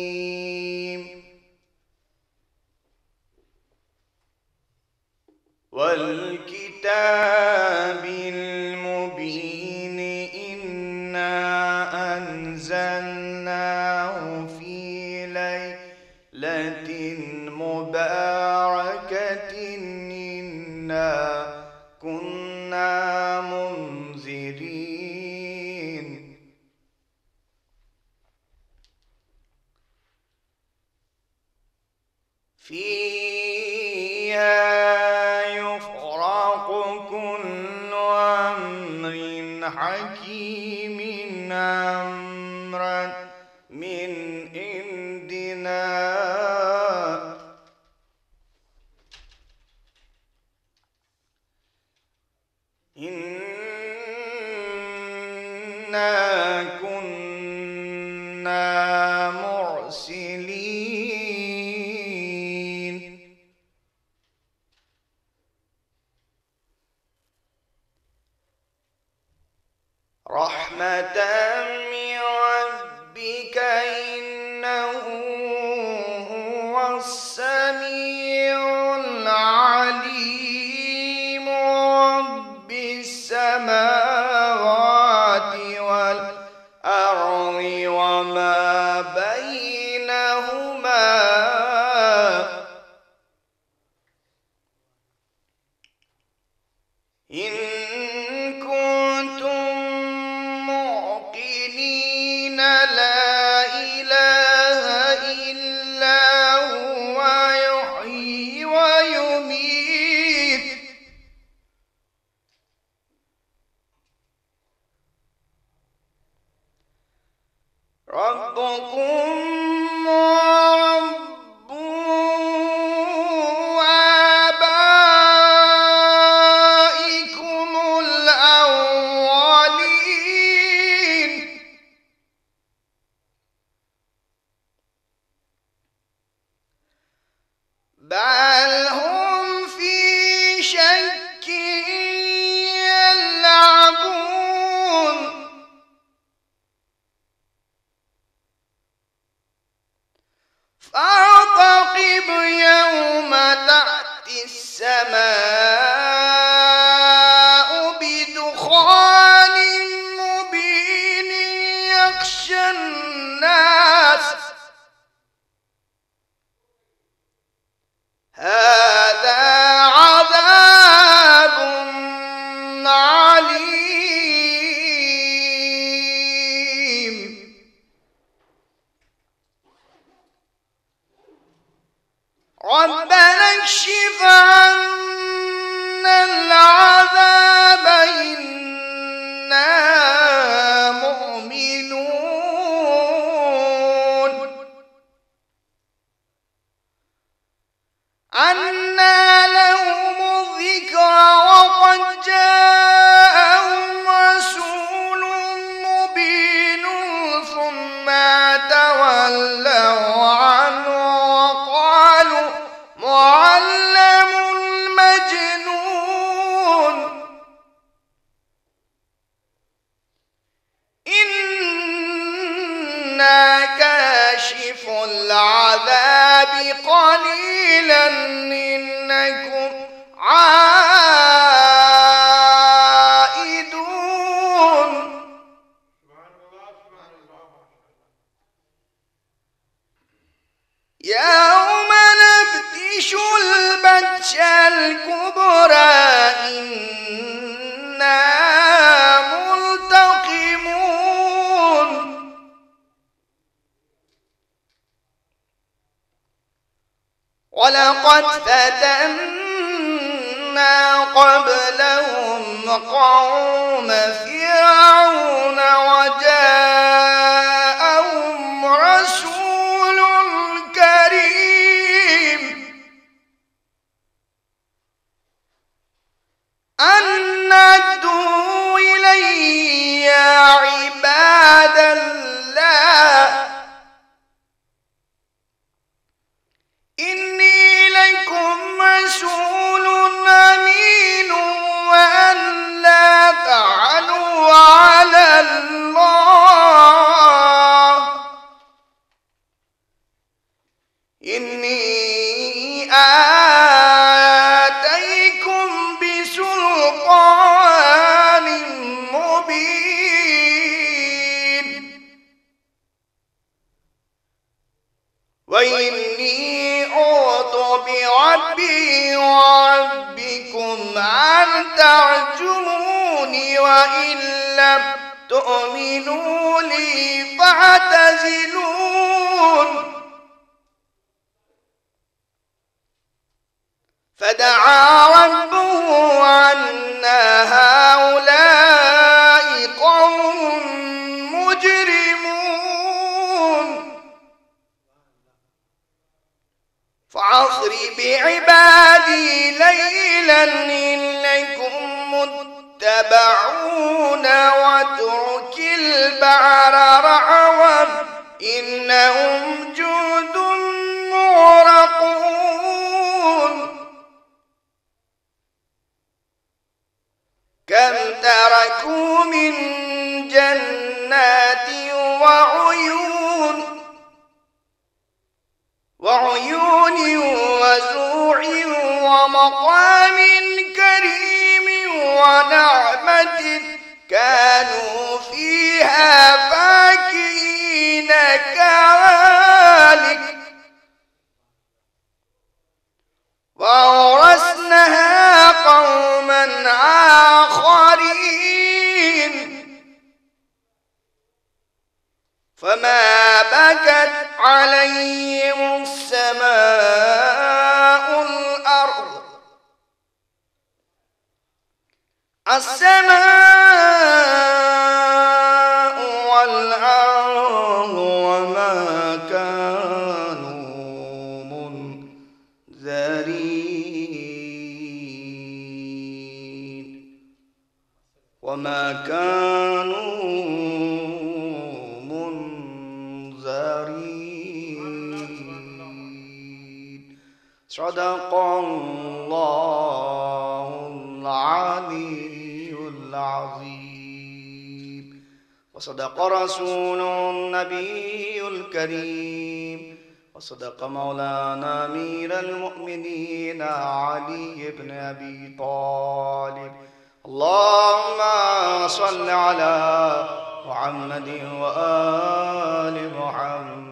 حميم. والكتاب المبين إنا أنزلناه في ليلة مباركة إنا كنا منذرين فيها يفرق كل أمر حكيم أمرا من عندنا إنا كنا مرسلين رحمة من ربك إنه هو السميع العليم رب السماوات والأرض وما بينهما إن كنتم موقنين لا إله إلا هو يحيي ويميت ربكم ورب آبائكم الأولين بل هم في شك يلعبون فارتقب يوم تأتي السماء بدخان مبين يغشى الناس هذا عذاب عليم ربنا اكشف عنا العذاب إنا مؤمنون أنى لهم الذكرى وقد جاءهم رسول مبين ثم تولوا عنه وقالوا معلم مجنون إنا كاشف العذاب قليلا إنكم عائدون يوم نبطش البطشة الكبرى إنا ملتقمون ولقد فتنا قبلهم قوم فرعون وجاءهم رسول كريم أن أدوا إلي يا عباد الله إني لكم رسول أمين وأن لا تعلوا على الله تؤمنوا لي فاعتزلون. فدعا ربه أن هؤلاء قوم مجرمون. فعصر بعبادي ليلا إنكم متبعون واترك البحر رعوا إنهم جند مغرقون. كم تركوا من جنات وعيون وزروع ومقام كريم ونعمة كانوا فيها فاكهين كذلك وأورثناها قوما آخرين. فما بكت عليهم السماء والأرض وما كانوا منذرين. صدق الله العلي العظيم وصدق رسول النبي الكريم وصدق مولانا أمير المؤمنين علي بن أبي طالب. اللهم صل على محمد وآل محمد.